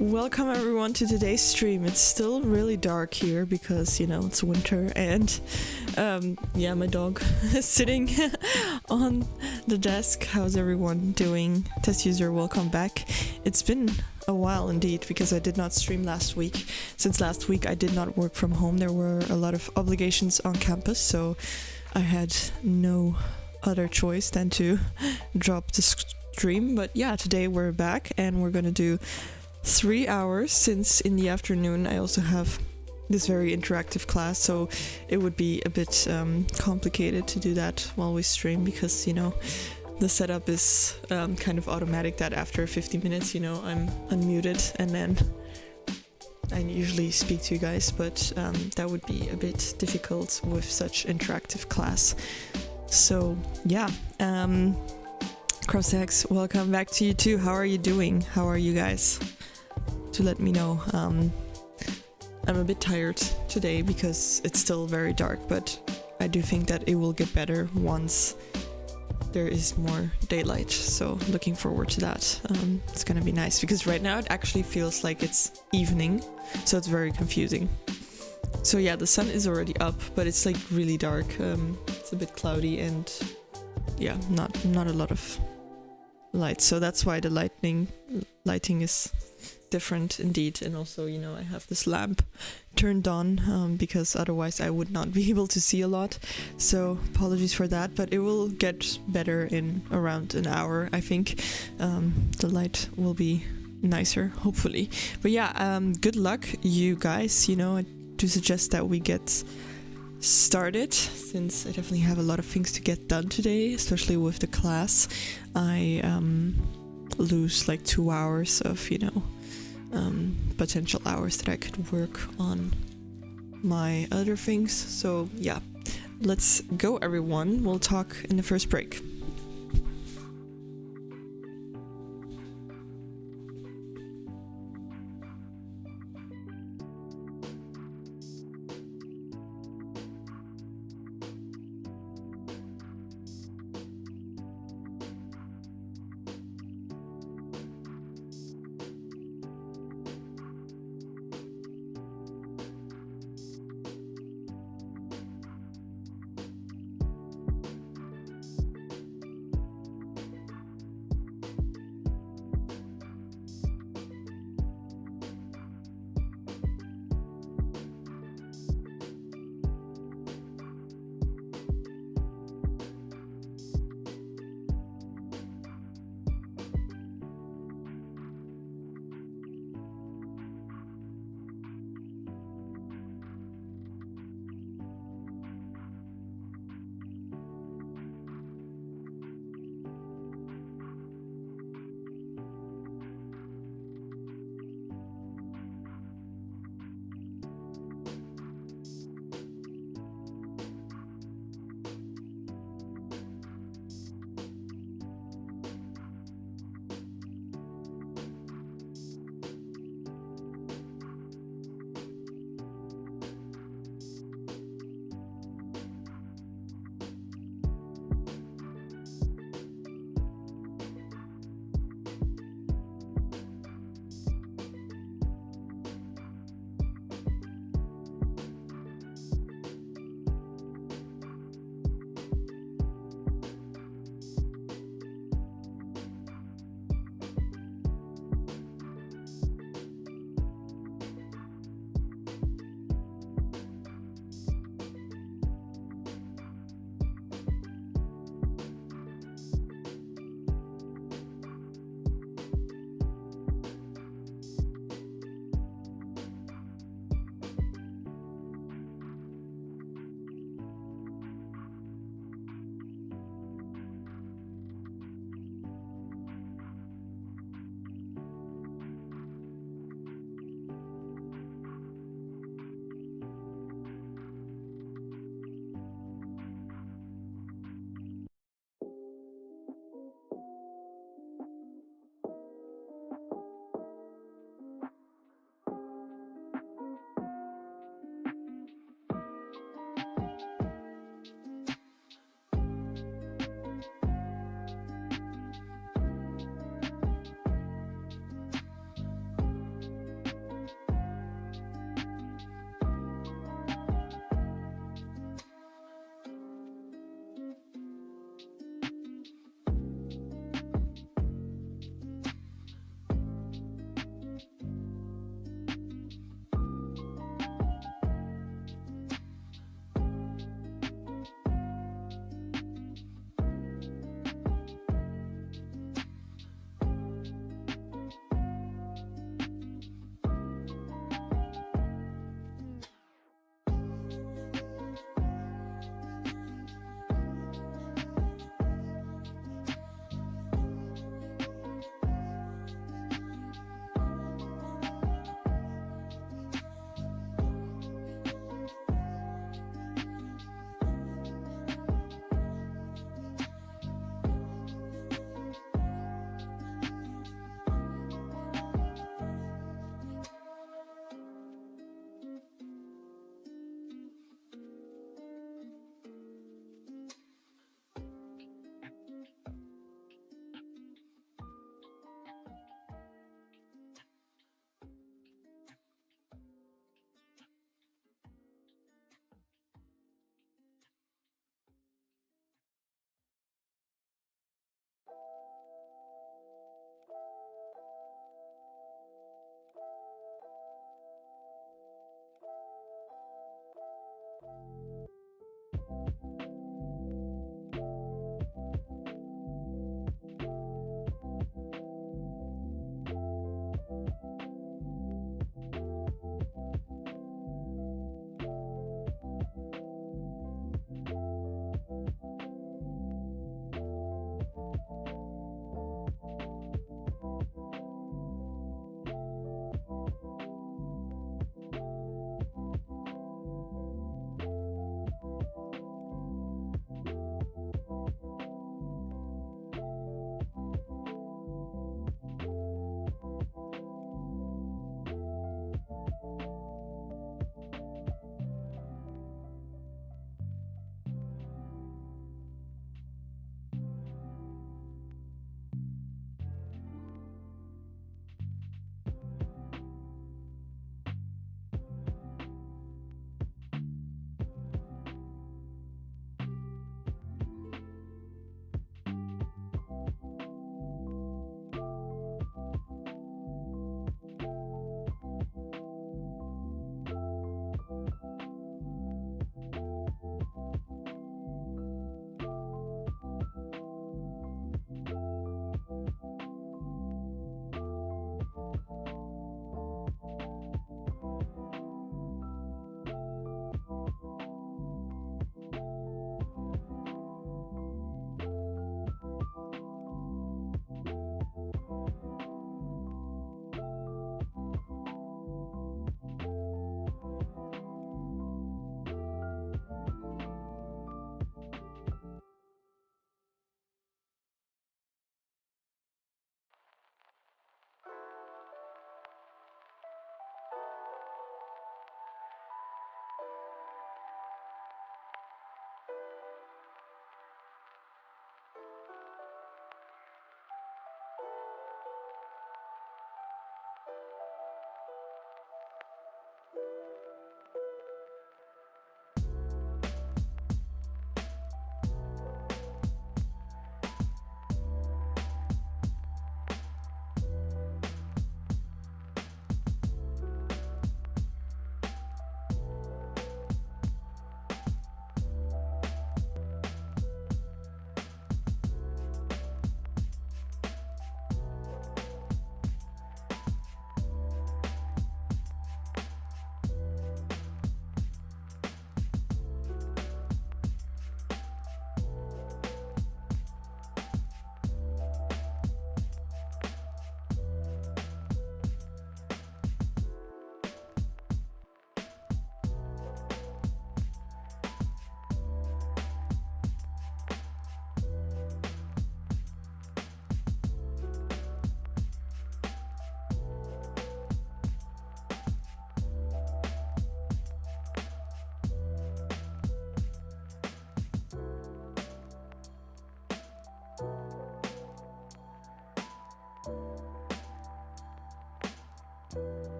Welcome everyone to today's stream. It's still really dark here because, it's winter and my dog is sitting on the desk. How's everyone doing? Test user, welcome back. It's been a while indeed because I did not stream last week. Since last week I did not work from home. There were a lot of obligations on campus, so I had no other choice than to drop the stream. But yeah, today we're back and we're gonna do 3 hours, since in the afternoon I also have this very interactive class, so it would be a bit complicated to do that while we stream because the setup is kind of automatic that after 50 minutes I'm unmuted and then I usually speak to you guys, but that would be a bit difficult with such interactive class. So yeah, Crossex, welcome back to you too. How are you doing? How are you guys? To let me know. I'm a bit tired today because it's still very dark, but I do think that it will get better once there is more daylight, so looking forward to that. It's gonna be nice because right now it actually feels like it's evening, so it's very confusing. So yeah, the sun is already up, but it's like really dark. It's a bit cloudy and yeah, not a lot of light, so that's why the lighting is different indeed. And also I have this lamp turned on because otherwise I would not be able to see a lot, so apologies for that, but it will get better in around an hour. I think the light will be nicer, hopefully. But yeah, good luck you guys. I do suggest that we get started, since I definitely have a lot of things to get done today, especially with the class. I lose like 2 hours of potential hours that I could work on my other things. So yeah, let's go everyone. We'll talk in the first break.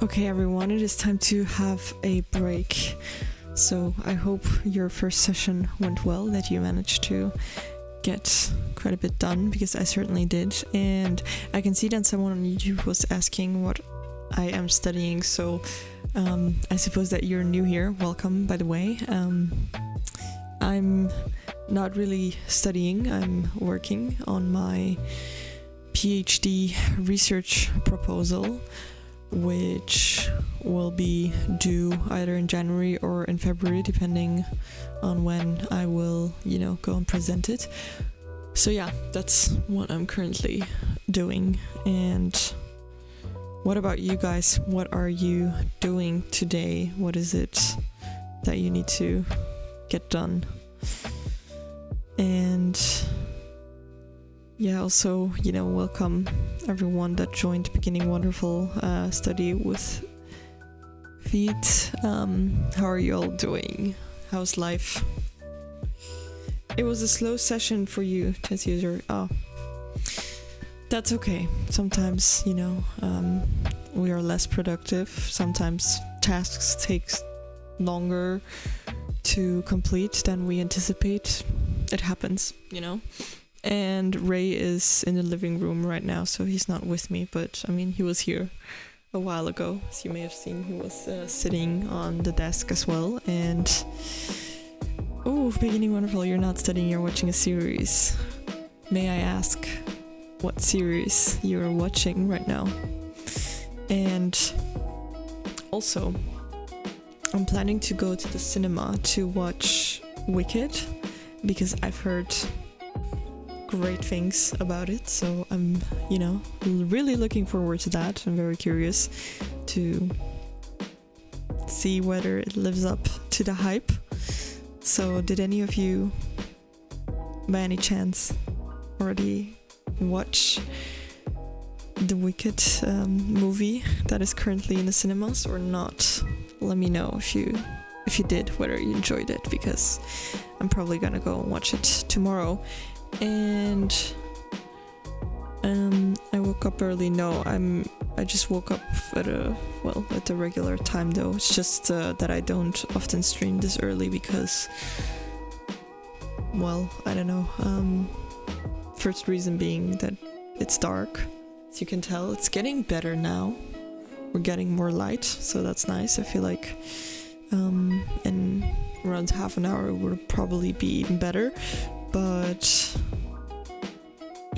Okay, everyone, it is time to have a break. So I hope your first session went well, that you managed to get quite a bit done, because I certainly did. And I can see that someone on YouTube was asking what I am studying, so I suppose that you're new here. Welcome, by the way. I'm not really studying, I'm working on my PhD research proposal, which will be due either in January or in February, depending on when I will, go and present it. So yeah, that's what I'm currently doing. And what about you guys? What are you doing today? What is it that you need to get done? And yeah, also, welcome everyone that joined Beginning Wonderful study with Feet. How are you all doing? How's life? It was a slow session for you, test user. Oh, that's okay. Sometimes, we are less productive. Sometimes tasks take longer to complete than we anticipate. It happens, And Ray is in the living room right now, so he's not with me, but he was here a while ago. As you may have seen, he was sitting on the desk as well. And oh, Beginning Wonderful, you're not studying, you're watching a series. May I ask what series you're watching right now? And also, I'm planning to go to the cinema to watch Wicked, because I've heard great things about it, so I'm really looking forward to that. I'm very curious to see whether it lives up to the hype. So did any of you by any chance already watch the Wicked movie that is currently in the cinemas or not? Let me know if you did, whether you enjoyed it, because I'm probably gonna go and watch it tomorrow. And I woke up early. No, I just woke up at the regular time though. It's just that I don't often stream this early because, I don't know. First reason being that it's dark. As you can tell, it's getting better now. We're getting more light, so that's nice. I feel like in around half an hour it would probably be even better. But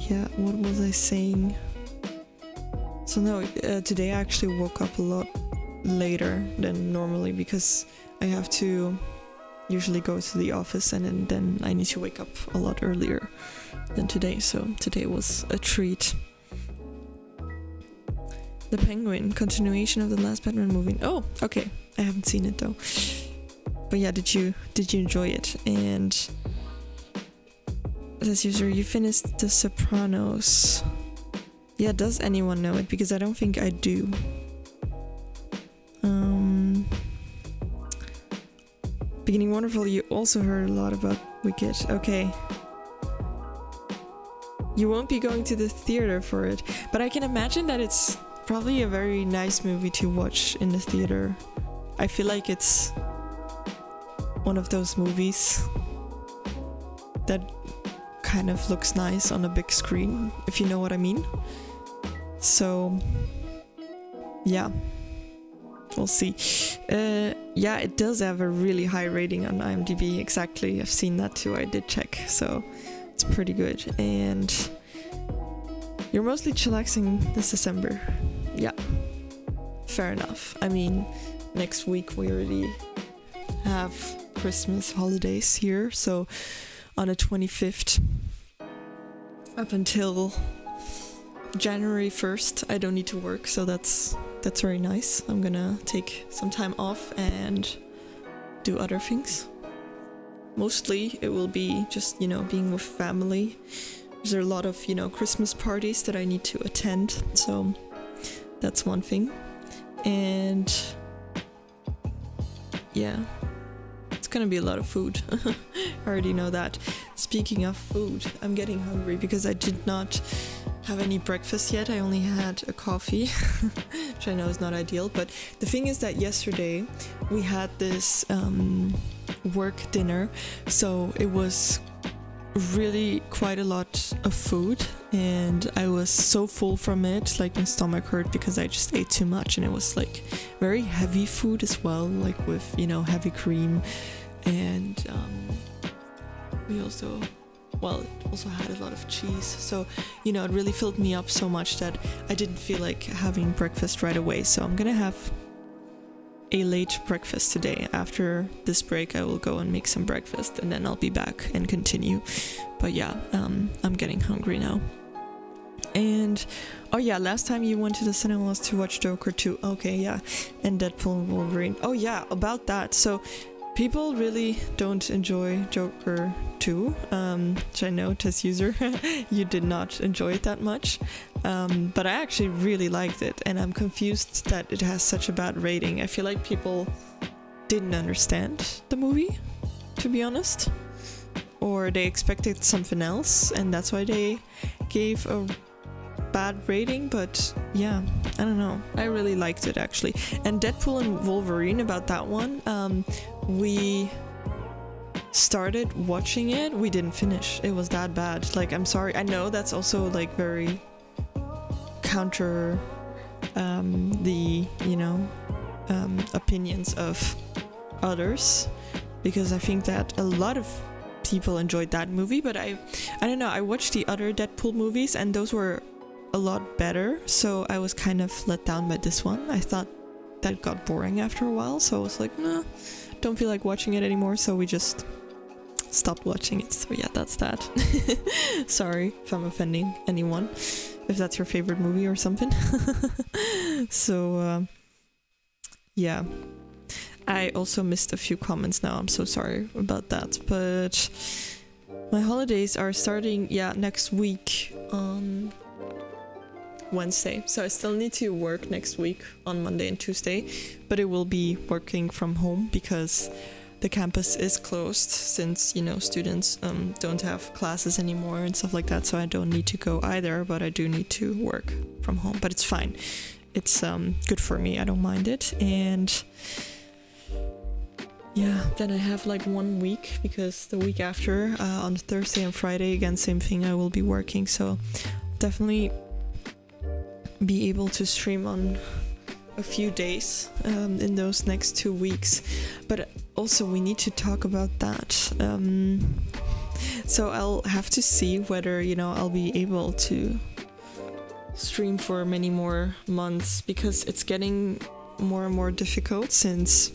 yeah, what was I saying? So no, today I actually woke up a lot later than normally, because I have to usually go to the office, and then I need to wake up a lot earlier than today. So today was a treat. The Penguin, continuation of the last Batman movie. Oh, okay. I haven't seen it though. But yeah, did you enjoy it? And as usual, you finished The Sopranos. Yeah, does anyone know it? Because I don't think I do. Beginning Wonderful, you also heard a lot about Wicked. Okay. You won't be going to the theater for it, but I can imagine that it's probably a very nice movie to watch in the theater. I feel like it's one of those movies that kind of looks nice on a big screen, if you know what I mean. So yeah, we'll see. Yeah, it does have a really high rating on IMDb. Exactly, I've seen that too. I did check, so it's pretty good. And you're mostly chillaxing this December. Yeah, fair enough. Next week we already have Christmas holidays here, so on the 25th up until January 1st I don't need to work, so that's very nice. I'm gonna take some time off and do other things. Mostly it will be just, being with family. There's a lot of, Christmas parties that I need to attend, so that's one thing. And yeah, it's gonna be a lot of food. I already know that. Speaking of food, I'm getting hungry because I did not have any breakfast yet. I only had a coffee which I know is not ideal. But the thing is that yesterday we had this work dinner, so it was really quite a lot of food, and I was so full from it, like my stomach hurt because I just ate too much, and it was like very heavy food as well, like with, you know, heavy cream, and we also, well, it also had a lot of cheese, so, you know, it really filled me up so much that I didn't feel like having breakfast right away. So I'm gonna have a late breakfast today. After this break I will go and make some breakfast, and then I'll be back and continue. But yeah, I'm getting hungry now. And oh yeah, last time you went to the cinema was to watch Joker 2. Okay, yeah, and Deadpool and Wolverine. Oh yeah, about that. So people really don't enjoy Joker 2, which I know, Test User, you did not enjoy it that much. But I actually really liked it, and I'm confused that it has such a bad rating. I feel like people didn't understand the movie, to be honest. Or they expected something else, and that's why they gave a bad rating. But yeah, I don't know. I really liked it, actually. And Deadpool and Wolverine, about that one, we started watching it. We didn't finish. It was that bad. Like, I'm sorry. I know that's also like very counter the, you know, opinions of others, because I think that a lot of people enjoyed that movie, but I don't know, I watched the other Deadpool movies and those were a lot better, so I was kind of let down by this one. I thought that got boring after a while, so I was like, nah, don't feel like watching it anymore, so we just stopped watching it. So yeah, that's that. Sorry if I'm offending anyone, if that's your favorite movie or something. So yeah, I also missed a few comments now. I'm so sorry about that, but my holidays are starting, yeah, next week on Wednesday, so I still need to work next week on Monday and Tuesday, but it will be working from home because the campus is closed, since, you know, students don't have classes anymore and stuff like that, so I don't need to go either, but I do need to work from home. But it's fine, it's good for me, I don't mind it. And yeah, then I have like 1 week, because the week after, on Thursday and Friday, again, same thing, I will be working, so definitely be able to stream on a few days in those next 2 weeks. But also we need to talk about that. So I'll have to see whether, you know, I'll be able to stream for many more months, because it's getting more and more difficult, since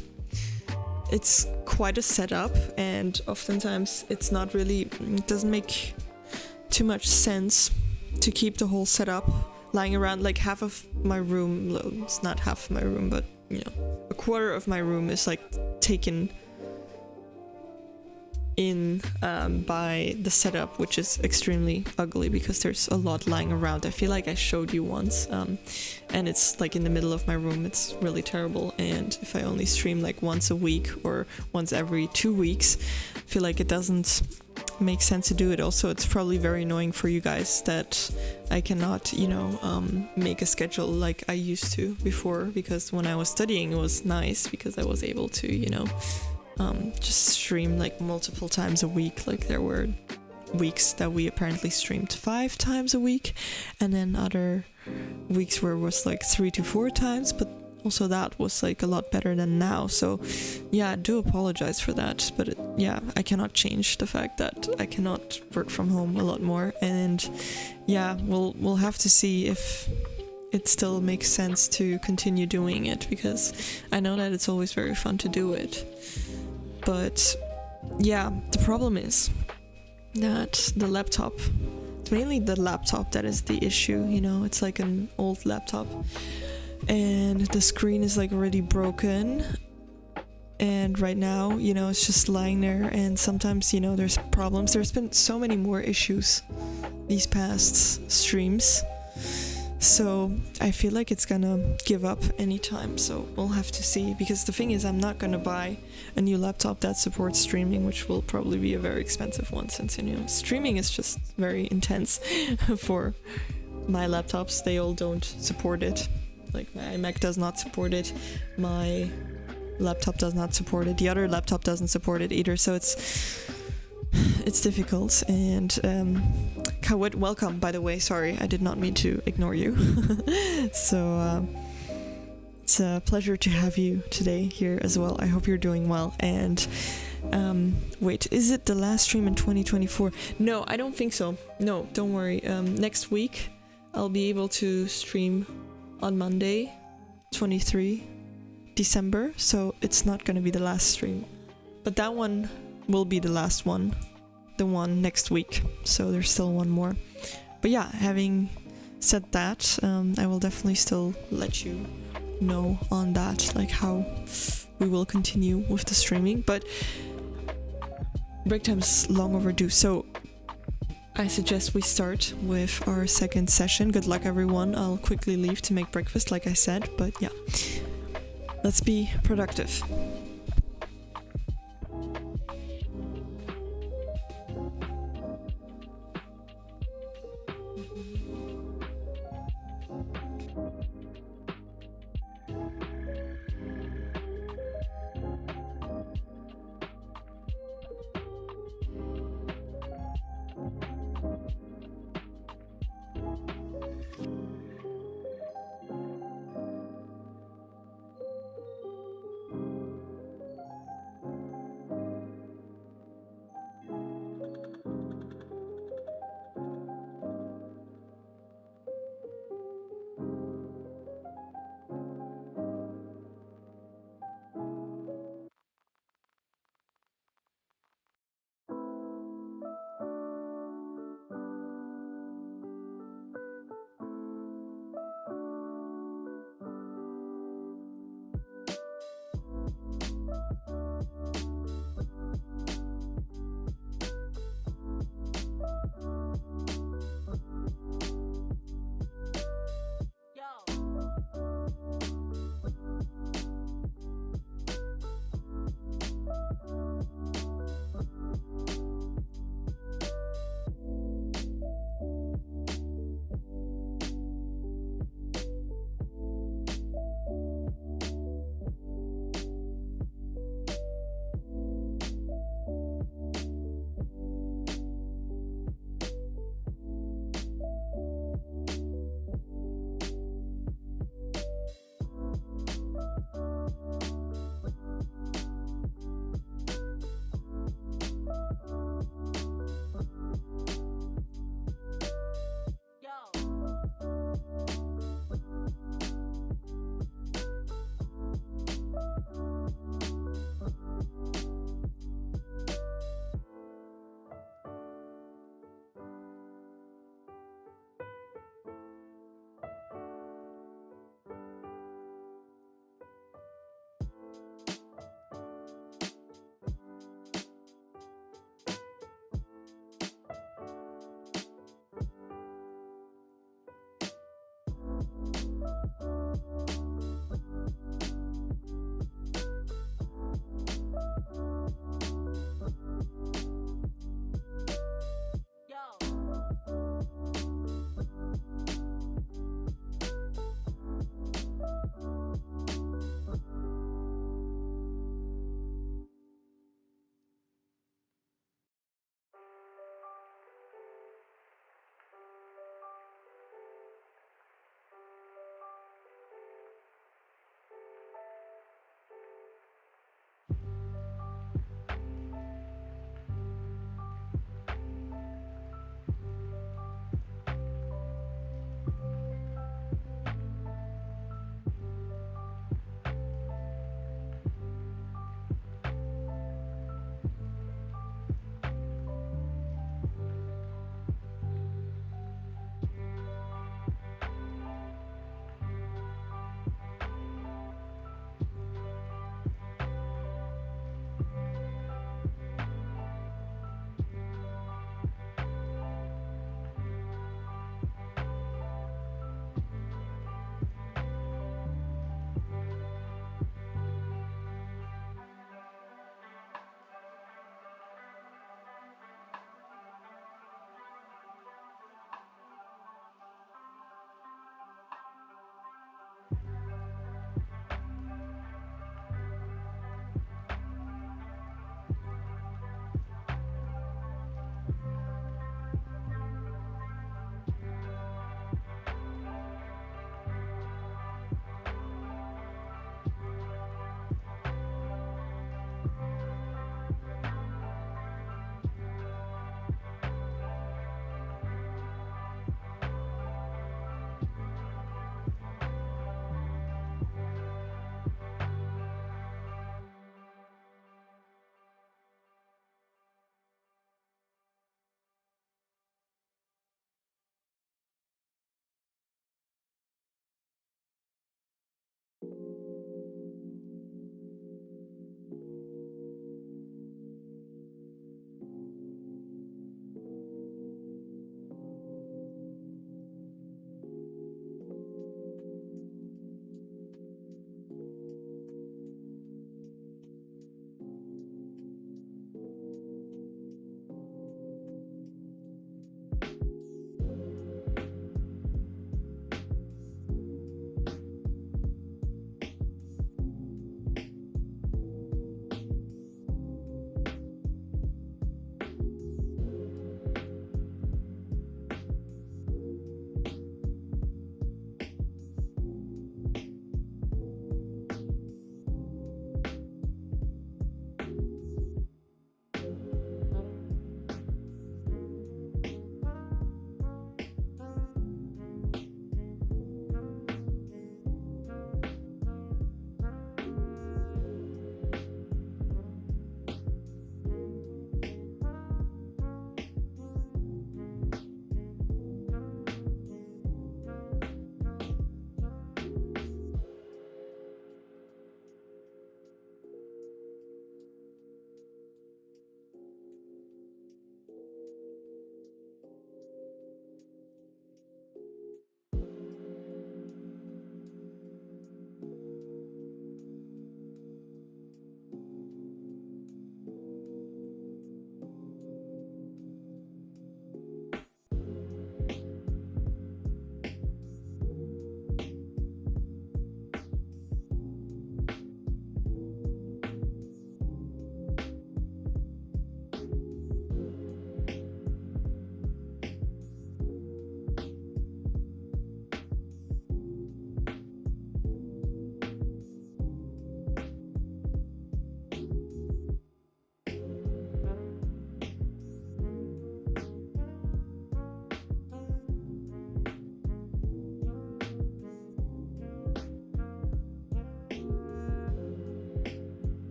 it's quite a setup, and oftentimes it's not really, it doesn't make too much sense to keep the whole setup lying around. Like half of my room, it's not half of my room, but, you know, a quarter of my room is like taken in by the setup, which is extremely ugly because there's a lot lying around. I feel like I showed you once, and it's like in the middle of my room. It's really terrible, and if I only stream like once a week or once every 2 weeks, I feel like it doesn't make sense to do it. Also, it's probably very annoying for you guys that I cannot, you know, make a schedule like I used to before, because when I was studying it was nice because I was able to, you know, just stream like multiple times a week. Like there were weeks that we apparently streamed 5 times a week, and then other weeks where it was like 3 to 4 times, but also that was like a lot better than now. So yeah, I do apologize for that, but yeah, I cannot change the fact that I cannot work from home a lot more. And yeah, we'll have to see if it still makes sense to continue doing it, because I know that it's always very fun to do it. But yeah, the problem is that the laptop, it's mainly the laptop that is the issue, you know. It's like an old laptop, and the screen is like already broken, and right now, you know, it's just lying there, and sometimes, you know, there's problems. There's been so many more issues these past streams, so I feel like it's gonna give up anytime. So we'll have to see, because the thing is, I'm not gonna buy a new laptop that supports streaming, which will probably be a very expensive one, since, you know, streaming is just very intense for my laptops. They all don't support it. Like my iMac does not support it, my laptop does not support it, the other laptop doesn't support it either, so it's difficult. And Kawit, welcome, by the way. Sorry, I did not mean to ignore you. So it's a pleasure to have you today here as well. I hope you're doing well. And wait, is it the last stream in 2024? No, I don't think so. No, don't worry. Next week I'll be able to stream on Monday, 23 December, so it's not gonna be the last stream. But that one will be the last one, the one next week, so there's still one more. But yeah, having said that, I will definitely still let you know on that, like how we will continue with the streaming. But break time's long overdue, so I suggest we start with our second session. Good luck, everyone. I'll quickly leave to make breakfast, like I said, but yeah, let's be productive.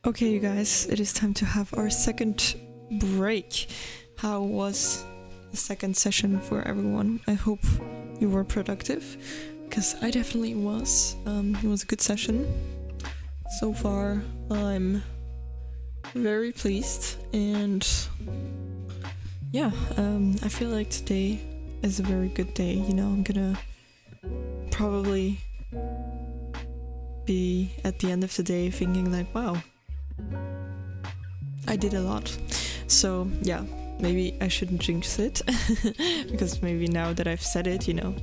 Okay, you guys, it is time to have our second break. How was the second session for everyone? I hope you were productive, because I definitely was. It was a good session. So far, I'm very pleased, and yeah, I feel like today is a very good day. You know, I'm gonna probably be at the end of the day thinking like, wow, I did a lot. So yeah, maybe I shouldn't jinx it because maybe now that I've said it, you know,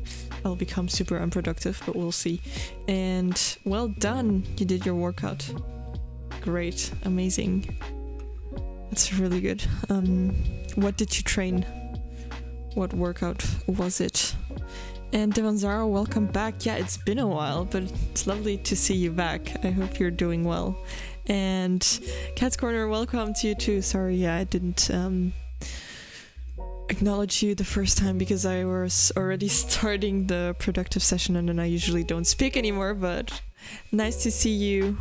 I'll become super unproductive, but we'll see. And well done, you did your workout. Great, amazing. That's really good. What did you train? What workout was it? And Devanzara, welcome back. Yeah, it's been a while, but it's lovely to see you back. I hope you're doing well. And Cat's Corner, welcome to you too. Sorry, yeah, I didn't acknowledge you the first time because I was already starting the productive session and then I usually don't speak anymore, but nice to see you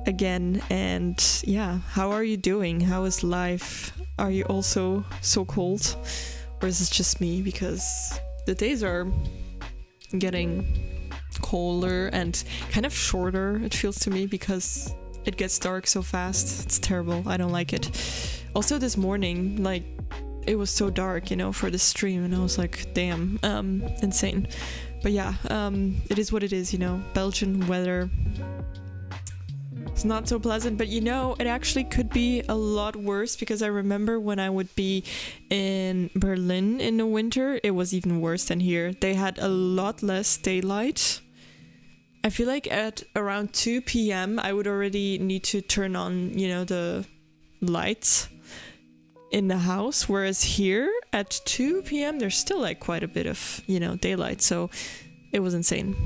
again. And yeah, how are you doing? How is life? Are you also so cold? Or is it just me? Because the days are getting colder and kind of shorter, it feels to me, because it gets dark so fast. It's terrible. I don't like it. Also this morning, like, it was so dark, you know, for the stream, and I was like, damn, insane. But yeah, it is what it is, you know. Belgian weather. It's not so pleasant, but you know, it actually could be a lot worse, because I remember when I would be in Berlin in the winter, it was even worse than here. They had a lot less daylight. I feel like at around 2 p.m. I would already need to turn on, you know, the lights in the house, whereas here at 2 p.m. there's still like quite a bit of, you know, daylight, so it was insane.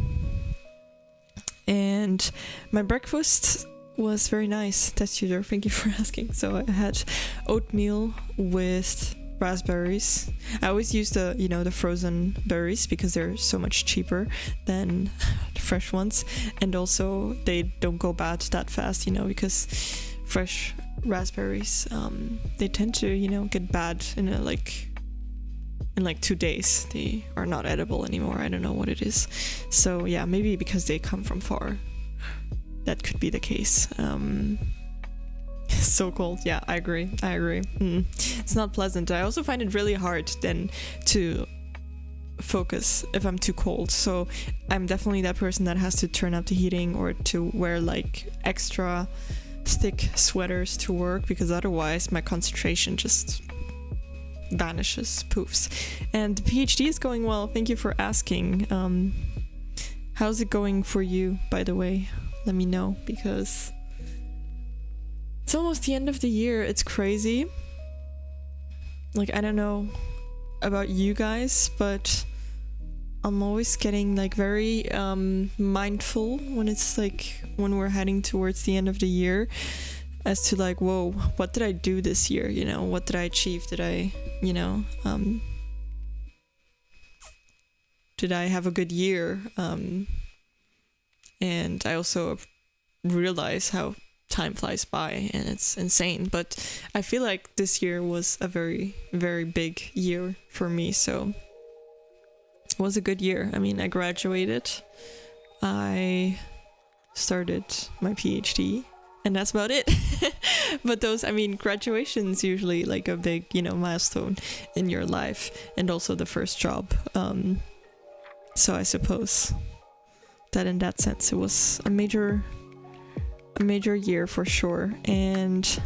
And my breakfast was very nice. That's Tudor, thank you for asking. So I had oatmeal with raspberries. I always use the, you know, the frozen berries because they're so much cheaper than the fresh ones, and also they don't go bad that fast, you know, because fresh raspberries, they tend to, you know, get bad in like 2 days. They are not edible anymore. I don't know what it is. So yeah, maybe because they come from far, that could be the case. So cold. Yeah, I agree. It's not pleasant. I also find it really hard then to focus if I'm too cold. So I'm definitely that person that has to turn up the heating or to wear like extra thick sweaters to work, because otherwise my concentration just vanishes, poofs. And the PhD is going well. Thank you for asking. How's it going for you, by the way? Let me know, because it's almost the end of the year. It's crazy. Like, I don't know about you guys, but I'm always getting like very mindful when it's like when we're heading towards the end of the year, as to like, whoa, what did I do this year? You know, what did I achieve? Did I, you know, did I have a good year? And I also realize how time flies by, and it's insane. But I feel like this year was a very, very big year for me. So it was a good year. I mean, I graduated. I started my PhD. And that's about it. But those, I mean, graduation's usually like a big, you know, milestone in your life, and also the first job. So I suppose that in that sense it was a major year for sure. And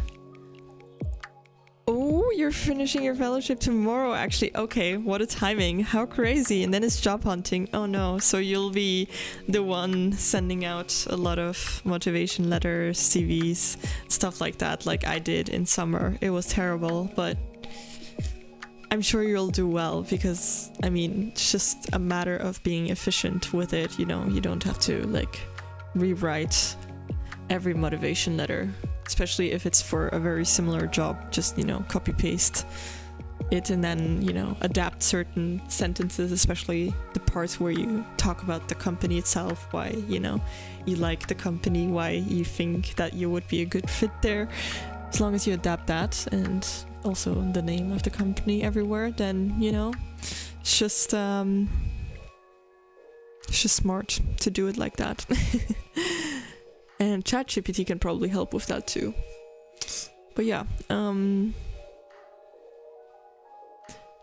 oh, you're finishing your fellowship tomorrow, actually. Okay, what a timing. How crazy. And then it's job hunting. Oh no. So you'll be the one sending out a lot of motivation letters, CVs, stuff like that, like I did in summer. It was terrible, but I'm sure you'll do well, because I mean, it's just a matter of being efficient with it. You know, you don't have to like rewrite every motivation letter, especially if it's for a very similar job. Just, you know, copy paste it and then, you know, adapt certain sentences, especially the parts where you talk about the company itself, why, you know, you like the company, why you think that you would be a good fit there. As long as you adapt that and also the name of the company everywhere, then, you know, it's just smart to do it like that. And ChatGPT can probably help with that too. But yeah,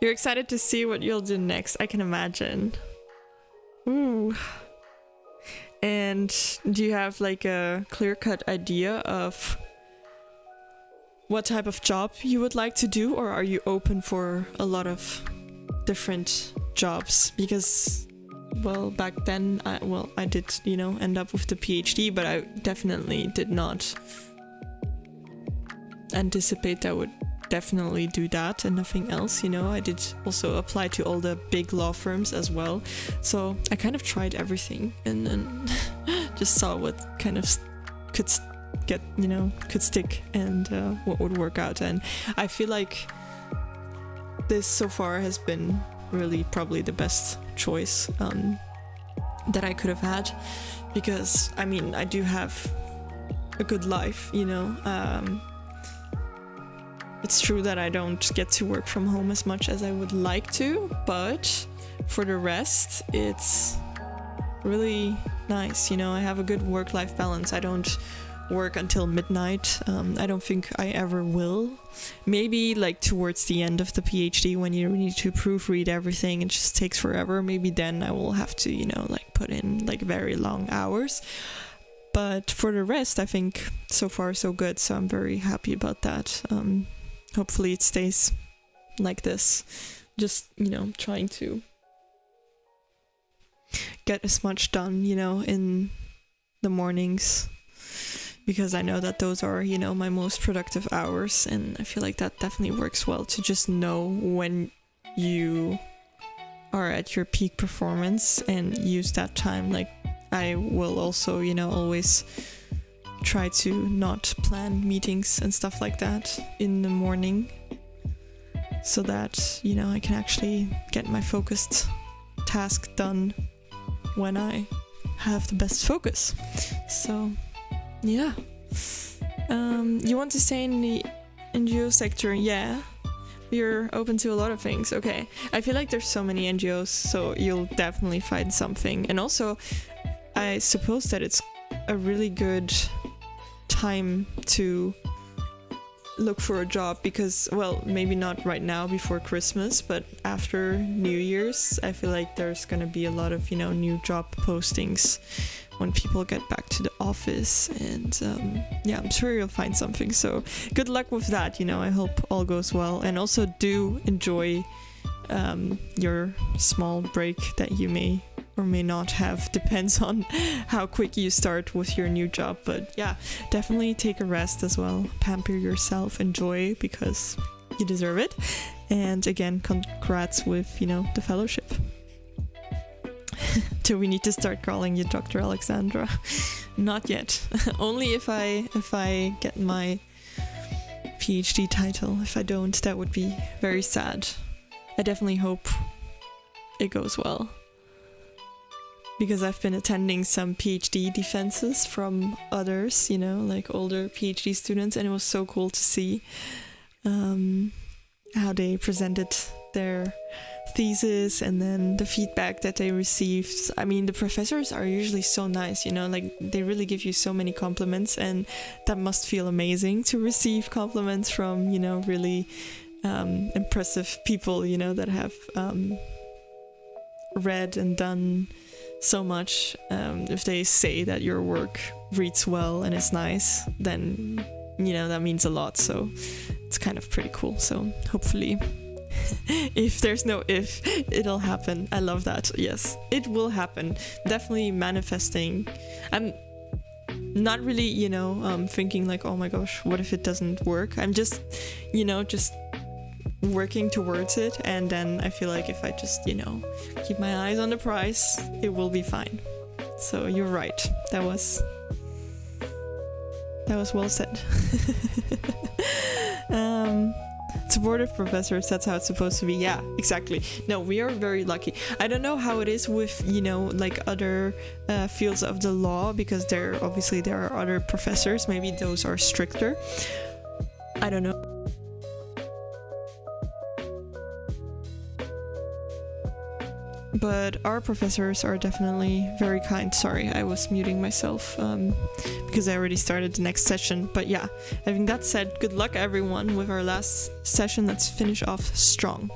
you're excited to see what you'll do next, I can imagine. Ooh. And do you have like a clear-cut idea of what type of job you would like to do, or are you open for a lot of different jobs? Because, well, back then, I did, you know, end up with the PhD, but I definitely did not anticipate I would definitely do that and nothing else, you know. I did also apply to all the big law firms as well, so I kind of tried everything and then just saw what kind of could get, you know, could stick and what would work out. And I feel like this so far has been really probably the best choice that I could have had, because I mean, I do have a good life, you know. It's true that I don't get to work from home as much as I would like to, but for the rest, it's really nice, you know. I have a good work-life balance. I don't work until midnight. I don't think I ever will. Maybe like towards the end of the PhD, when you need to proofread everything, it just takes forever. Maybe then I will have to, you know, like put in like very long hours. But for the rest, I think so far so good. So I'm very happy about that. Hopefully it stays like this. Just, you know, trying to get as much done, you know, in the mornings, because I know that those are, you know, my most productive hours, and I feel like that definitely works well to just know when you are at your peak performance and use that time. Like, I will also, you know, always try to not plan meetings and stuff like that in the morning, so that, you know, I can actually get my focused task done when I have the best focus. So yeah. You want to stay in the NGO sector? Yeah. You're open to a lot of things. Okay. I feel like there's so many NGOs, so you'll definitely find something. And also, I suppose that it's a really good time to look for a job, because, well, maybe not right now before Christmas, but after New Year's, I feel like there's gonna be a lot of, you know, new job postings when people get back to the office, and yeah, I'm sure you'll find something. So good luck with that, you know. I hope all goes well, and also do enjoy your small break that you may or may not have, depends on how quick you start with your new job. But yeah, definitely take a rest as well, pamper yourself, enjoy, because you deserve it. And again, congrats with, you know, the fellowship. Do we need to start calling you Dr. Alexandra? Not yet. Only if I get my PhD title. If I don't, that would be very sad. I definitely hope it goes well, because I've been attending some PhD defenses from others, you know, like older PhD students, and it was so cool to see how they presented their thesis and then the feedback that they received. I mean, the professors are usually so nice, you know, like they really give you so many compliments, and that must feel amazing to receive compliments from, you know, really impressive people, you know, that have read and done so much. If they say that your work reads well and is nice, then, you know, that means a lot. So it's kind of pretty cool. So hopefully, if there's no if, it'll happen. I love that. Yes, it will happen. Definitely manifesting. I'm not really, you know, thinking like, oh my gosh, what if it doesn't work? I'm just, you know, just working towards it, and then I feel like if I just, you know, keep my eyes on the prize, it will be fine. So you're right. That was well said. Supportive professors, that's how it's supposed to be. Yeah, exactly. No, we are very lucky. I don't know how it is with, like other fields of the law, because there are other professors. Maybe those are stricter. I don't know. But our professors are definitely very kind. Sorry, I was muting myself because I already started the next session. But yeah, having that said, good luck everyone with our last session. Let's finish off strong.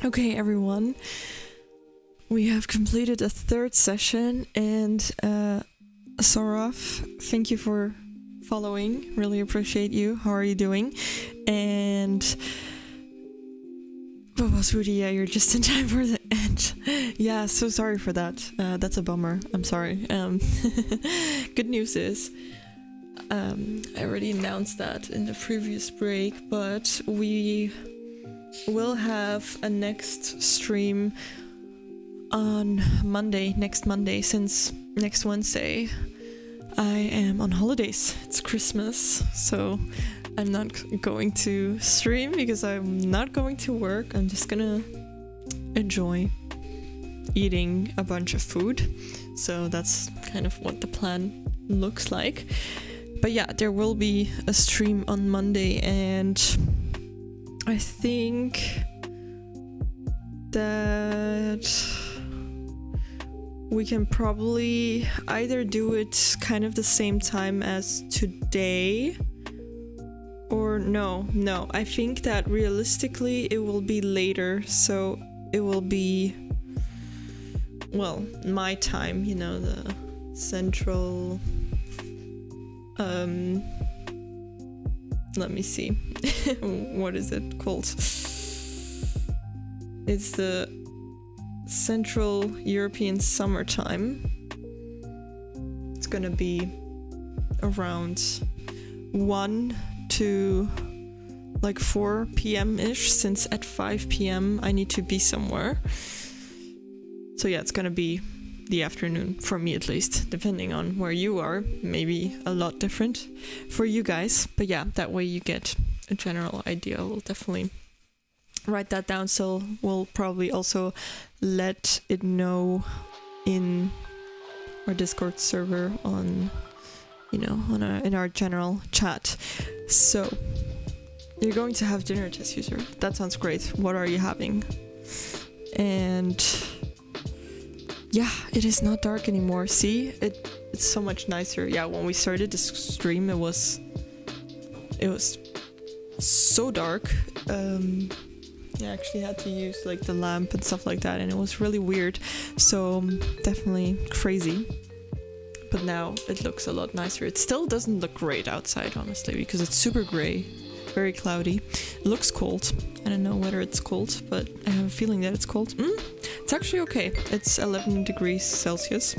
Okay, everyone. We have completed a third session, and Soraf, thank you for following. Really appreciate you. How are you doing? And Rudy, yeah, you're just in time for the end. Yeah, so sorry for that. That's a bummer. I'm sorry. Good news is, I already announced that in the previous break, but we will have a next stream on Monday, next Monday, since next Wednesday I am on holidays. It's Christmas, so I'm not going to stream because I'm not going to work. I'm just gonna enjoy eating a bunch of food. So that's kind of what the plan looks like. But yeah, there will be a stream on Monday, and I think that we can probably either do it kind of the same time as today, or no, I think that realistically it will be later, so it will be, well, my time, you know, the central, let me see, what is it called? It's the Central European summertime. It's gonna be around 1 to like 4 p.m. ish, since at 5 p.m. I need to be somewhere. So yeah, it's gonna be the afternoon for me, at least, depending on where you are. Maybe a lot different for you guys, but yeah, that way you get a general idea. We'll definitely write that down, so we'll probably also let it know in our Discord server on, you know, in our general chat. So you're going to have dinner, test user. That sounds great. What are you having? And yeah, it is not dark anymore. See, it's so much nicer. Yeah, when we started this stream, it was so dark. I actually had to use like the lamp and stuff like that, and it was really weird. So definitely crazy. But now it looks a lot nicer. It still doesn't look great outside, honestly, because it's super gray, very cloudy. It looks cold. I don't know whether it's cold, but I have a feeling that it's cold. It's actually okay. It's 11 degrees Celsius.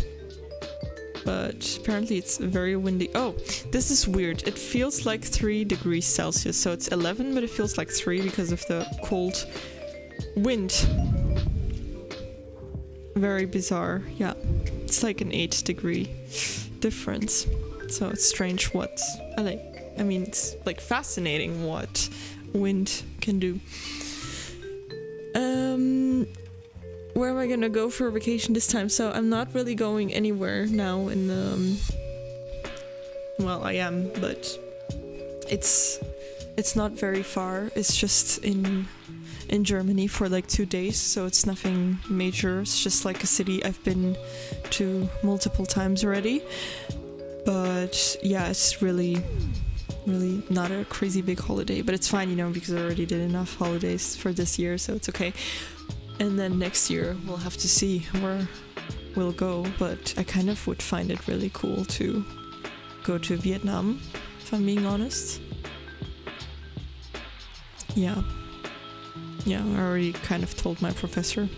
But apparently it's very windy. Oh, this is weird. It feels like 3 degrees Celsius. So it's 11, but it feels like 3 because of the cold wind. Very bizarre. Yeah, it's like an 8-degree difference. So it's strange what... I mean, it's like fascinating what wind can do. Where am I gonna go for vacation this time? So I'm not really going anywhere now in well, I am, but it's not very far. It's just in Germany for like 2 days, so it's nothing major. It's just like a city I've been to multiple times already. But yeah, it's really not a crazy big holiday, but it's fine, you know, because I already did enough holidays for this year, so it's okay. And then next year we'll have to see where we'll go, but I kind of would find it really cool to go to Vietnam, if I'm being honest. Yeah, I already kind of told my professor,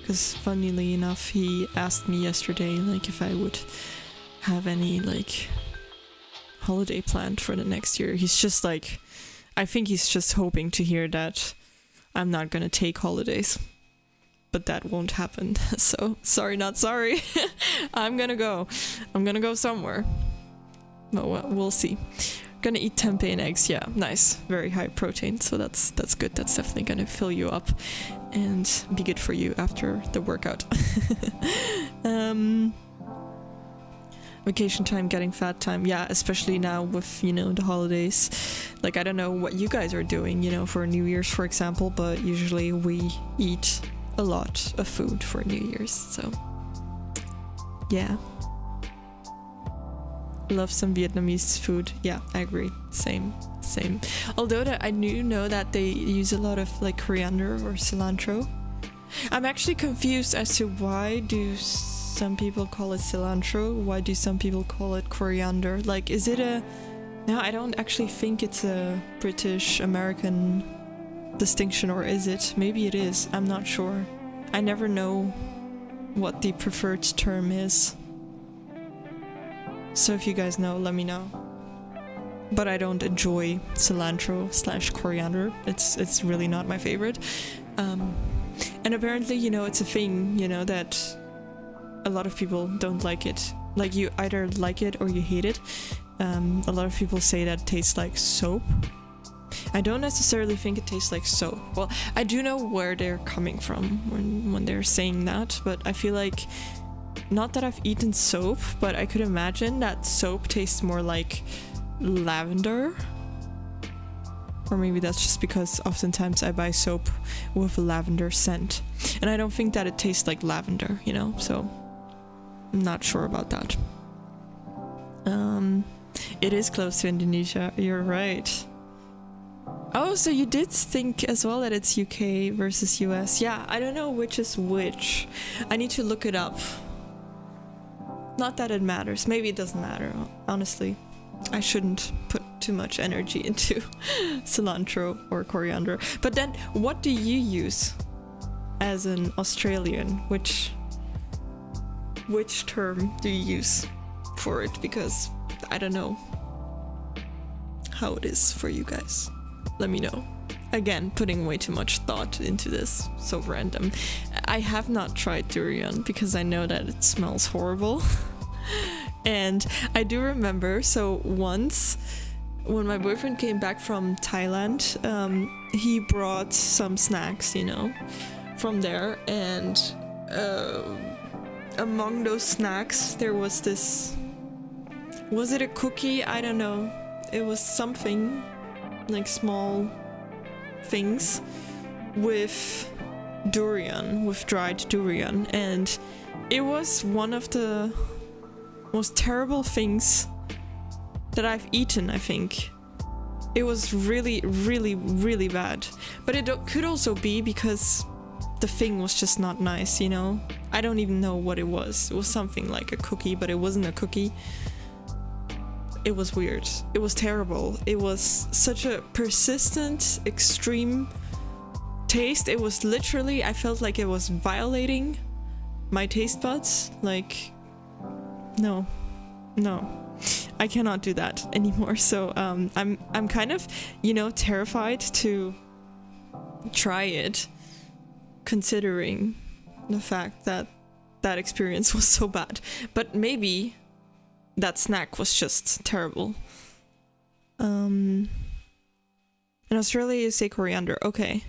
because funnily enough he asked me yesterday like if I would have any like holiday planned for the next year. He's just like, I think he's just hoping to hear that I'm not gonna take holidays, but that won't happen. So sorry, not sorry. I'm gonna go somewhere, but we'll see. Gonna eat tempeh and eggs. Yeah, nice, very high protein, so that's good. That's definitely gonna fill you up and be good for you after the workout. Vacation time, getting fat time. Yeah, especially now with, you know, the holidays. Like, I don't know what you guys are doing, you know, for New Year's, for example, but usually we eat a lot of food for New Year's, so yeah. Love some Vietnamese food. Yeah, I agree. Same. Although that I do know that they use a lot of like coriander or cilantro. I'm actually confused as to why do some people call it cilantro? Why do some people call it coriander? Like, is it a... No, I don't actually think it's a British American distinction, or is it? Maybe it is. I'm not sure. I never know what the preferred term is. So if you guys know, let me know. But I don't enjoy cilantro/coriander. It's really not my favorite. And apparently, you know, it's a thing, you know, that a lot of people don't like it. Like, you either like it or you hate it. A lot of people say that it tastes like soap. I don't necessarily think it tastes like soap. Well, I do know where they're coming from when they're saying that, but I feel like, not that I've eaten soap, but I could imagine that soap tastes more like lavender. Or maybe that's just because oftentimes I buy soap with a lavender scent. And I don't think that it tastes like lavender, you know? So I'm not sure about that. It is close to Indonesia, you're right. Oh, so you did think as well that it's UK versus US. Yeah, I don't know which is which. I need to look it up. Not that it matters. Maybe it doesn't matter, honestly. I shouldn't put too much energy into cilantro or coriander. But then, what do you use as an Australian? Which term do you use for it? Because I don't know how it is for you guys. Let me know. Again, putting way too much thought into this. So random. I have not tried durian because I know that it smells horrible. And I do remember, so once when my boyfriend came back from Thailand, he brought some snacks, you know, from there. And among those snacks, there was this... Was it a cookie? I don't know. It was something like small things with durian, with dried durian. And it was one of the most terrible things that I've eaten, I think. It was really, really, really bad. But it could also be because the thing was just not nice, you know? I don't even know what it was. It was something like a cookie, but it wasn't a cookie. It was weird. It was terrible. It was such a persistent, extreme taste. It was literally, I felt like it was violating my taste buds. Like, no, I cannot do that anymore. So I'm kind of, you know, terrified to try it, considering the fact that that experience was so bad. But maybe that snack was just terrible. In Australia you say coriander. Okay,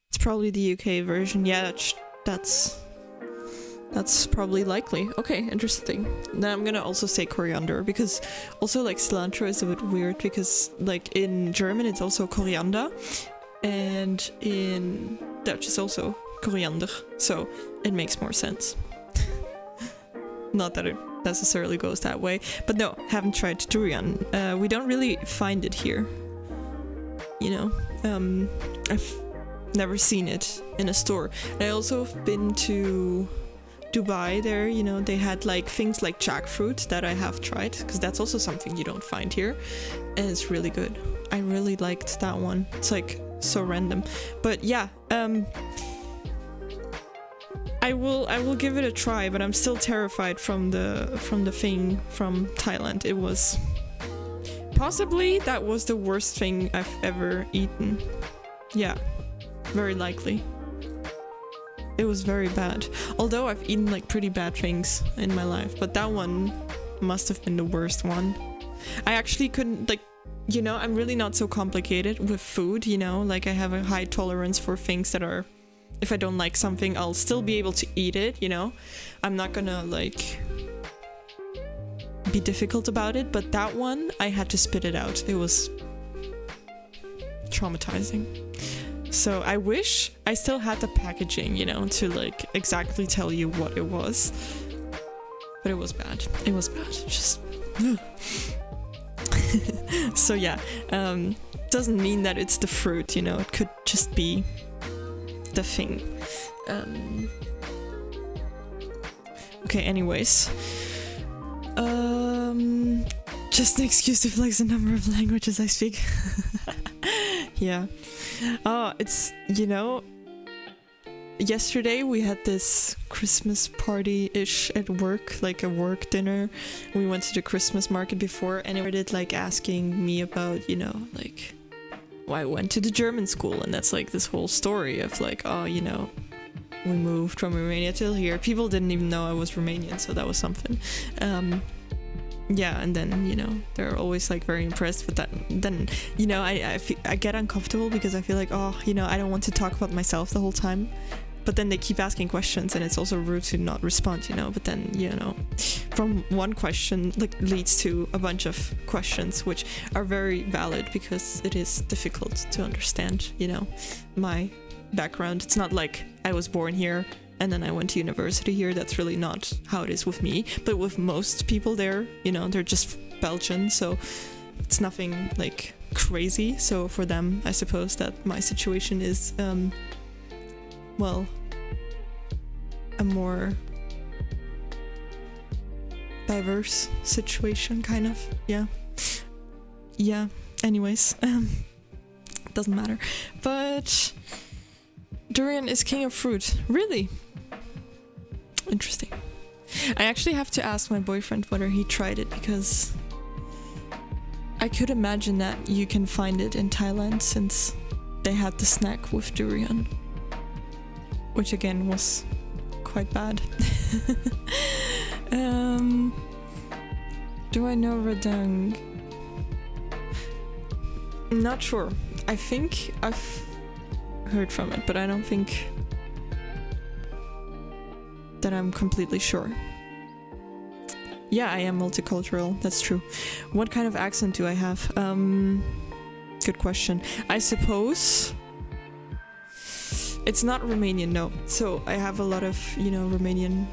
it's probably the UK version. Yeah, that's probably likely. Okay, interesting. Then I'm gonna also say coriander, because also like cilantro is a bit weird, because like in German it's also coriander, and in Dutch it's also coriander, so it makes more sense. Not that it necessarily goes that way, but no, haven't tried durian. We don't really find it here, you know. I've never seen it in a store. I also have been to Dubai. There, you know, they had like things like jackfruit that I have tried, because that's also something you don't find here, and it's really good. I really liked that one. It's like so random, but yeah, I will give it a try, but I'm still terrified from the thing from Thailand. It was possibly, that was the worst thing I've ever eaten. Yeah, very likely. It was very bad. Although I've eaten like pretty bad things in my life, but that one must have been the worst one. I actually couldn't, like, you know, I'm really not so complicated with food, you know, like I have a high tolerance for things that are, if I don't like something, I'll still be able to eat it, you know? I'm not gonna, like, be difficult about it, but that one, I had to spit it out. It was traumatizing. So I wish I still had the packaging, you know, to, like, exactly tell you what it was. But it was bad. It was bad. Just So yeah, doesn't mean that it's the fruit, you know, it could just be the thing. Okay, anyways. Just an excuse to flex the number of languages I speak. Yeah. Oh, it's, you know, yesterday we had this Christmas party-ish at work, like a work dinner. We went to the Christmas market before, and it started like asking me about, you know, like, why I went to the German school, and that's like this whole story of like, oh, you know, we moved from Romania till here. People didn't even know I was Romanian, so that was something. Yeah, and then, you know, they're always like very impressed with that. Then, you know, I get uncomfortable because I feel like, oh, you know, I don't want to talk about myself the whole time. But then they keep asking questions, and it's also rude to not respond, you know. But then, you know, from one question like leads to a bunch of questions, which are very valid because it is difficult to understand, you know, my background. It's not like I was born here and then I went to university here. That's really not how it is with me. But with most people there, you know, they're just Belgian, so it's nothing like crazy. So for them, I suppose that my situation is, well, a more diverse situation, kind of. Yeah, anyways, doesn't matter. But durian is king of fruit. Really? Interesting. I actually have to ask my boyfriend whether he tried it, because I could imagine that you can find it in Thailand, since they had the snack with durian, which again was quite bad. Do I know Radang? Not sure. I think I've heard from it, but I don't think that I'm completely sure. Yeah, I am multicultural, that's true. What kind of accent do I have? Good question. I suppose it's not Romanian, no. So I have a lot of, you know, Romanian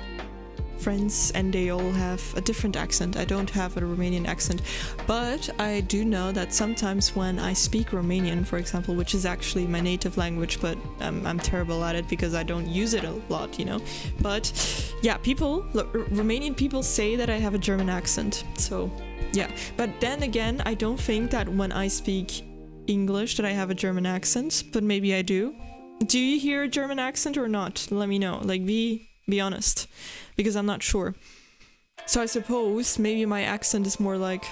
friends, and they all have a different accent. I don't have a Romanian accent, but I do know that sometimes when I speak Romanian, for example, which is actually my native language, but I'm terrible at it because I don't use it a lot, you know. But yeah, Romanian people say that I have a German accent. So yeah, but then again, I don't think that when I speak English that I have a German accent, but maybe I do. Do you hear a German accent or not? Let me know. Like, be honest, because I'm not sure. So I suppose maybe my accent is more like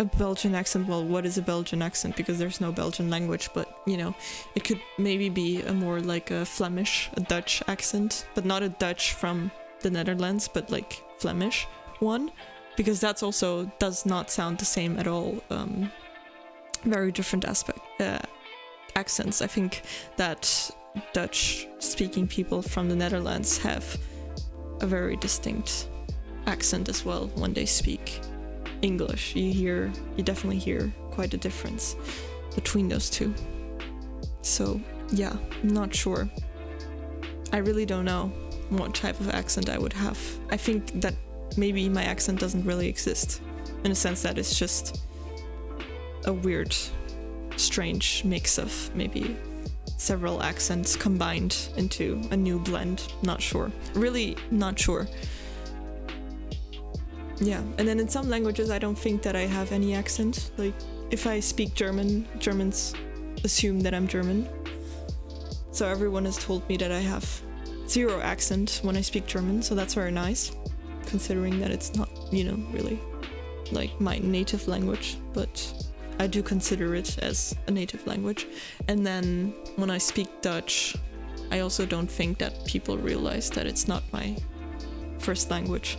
a Belgian accent. Well, what is a Belgian accent? Because there's no Belgian language, but, you know, it could maybe be a more like a Flemish, a Dutch accent, but not a Dutch from the Netherlands, but like Flemish one, because that's also does not sound the same at all. Very different accents. I think that Dutch-speaking people from the Netherlands have a very distinct accent as well when they speak English. You definitely hear quite a difference between those two. So yeah, I'm not sure. I really don't know what type of accent I would have. I think that maybe my accent doesn't really exist, in a sense that it's just a weird, strange mix of maybe several accents combined into a new blend. Not sure. Really not sure. Yeah, and then in some languages I don't think that I have any accent. Like, if I speak German, Germans assume that I'm German. So everyone has told me that I have zero accent when I speak German, so that's very nice, considering that it's not, you know, really like my native language, but I do consider it as a native language. And then when I speak Dutch, I also don't think that people realize that it's not my first language.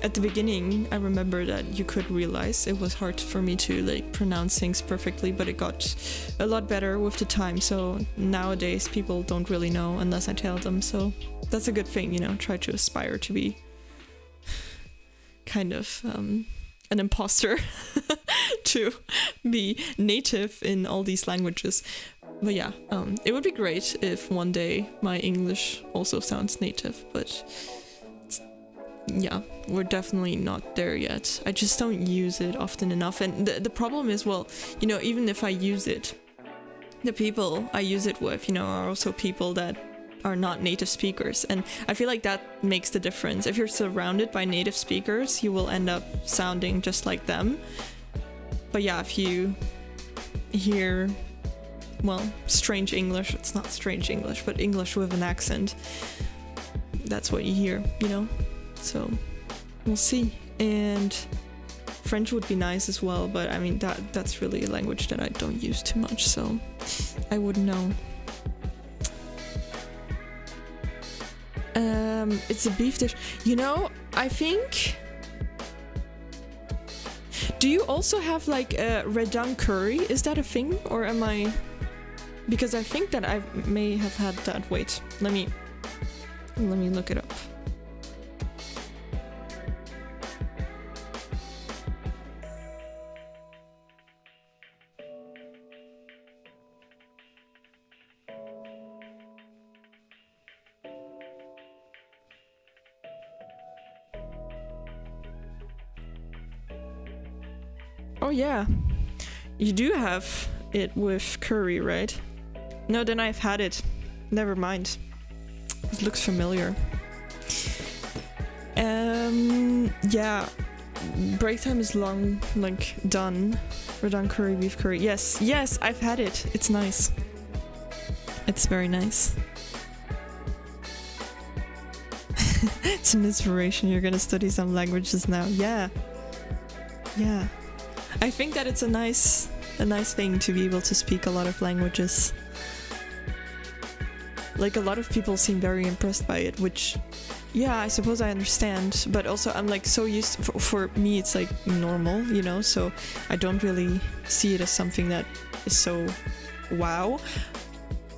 At the beginning, I remember that you could realize it was hard for me to like pronounce things perfectly, but it got a lot better with the time. So nowadays people don't really know unless I tell them. So that's a good thing, you know, try to aspire to be kind of an imposter to be native in all these languages. But yeah, it would be great if one day my English also sounds native, but yeah, we're definitely not there yet. I just don't use it often enough. And the problem is, well, you know, even if I use it, the people I use it with, you know, are also people that are not native speakers. And I feel like that makes the difference. If you're surrounded by native speakers, you will end up sounding just like them. But yeah, if you hear, well, strange English, it's not strange English, but English with an accent, that's what you hear, you know? So we'll see. And French would be nice as well, but I mean, that's really a language that I don't use too much, so I wouldn't know. It's a beef dish. You know, I think... Do you also have like a redang curry? Is that a thing? Or am I... Because I think that I may have had that. Wait, let me look it up. Oh yeah, you do have it with curry, right? No, then I've had it. Never mind. It looks familiar. Yeah. Break time is long, like, done. Redang curry, beef curry. Yes, I've had it. It's nice. It's very nice. It's an inspiration. You're gonna study some languages now. Yeah. I think that it's a nice thing to be able to speak a lot of languages. Like, a lot of people seem very impressed by it, which, yeah, I suppose I understand. But also, I'm like so used to, for me, it's like normal, you know, so I don't really see it as something that is so wow.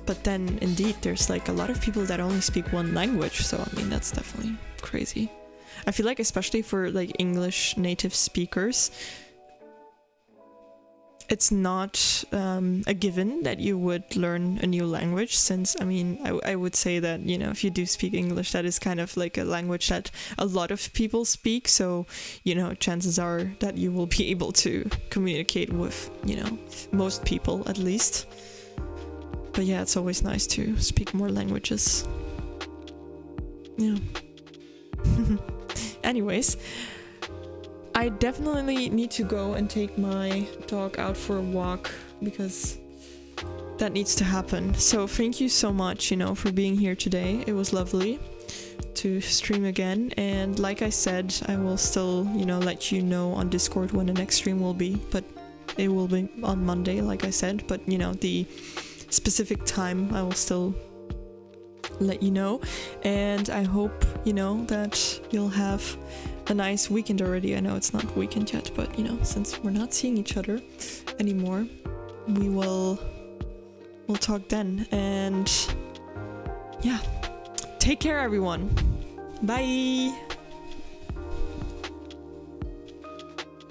But then, indeed, there's like a lot of people that only speak one language, so I mean, that's definitely crazy. I feel like, especially for like English native speakers, it's not a given that you would learn a new language, since, I mean, I would say that, you know, if you do speak English, that is kind of like a language that a lot of people speak, so, you know, chances are that you will be able to communicate with, you know, most people at least. But yeah, it's always nice to speak more languages. Yeah. Anyways, I definitely need to go and take my dog out for a walk, because that needs to happen. So thank you so much, you know, for being here today. It was lovely to stream again. And like I said, I will still, you know, let you know on Discord when the next stream will be. But it will be on Monday, like I said. But, you know, the specific time I will still let you know. And I hope, you know, that you'll have a nice weekend already. I know it's not weekend yet, but, you know, since we're not seeing each other anymore, we'll talk then. And yeah, take care, everyone. Bye.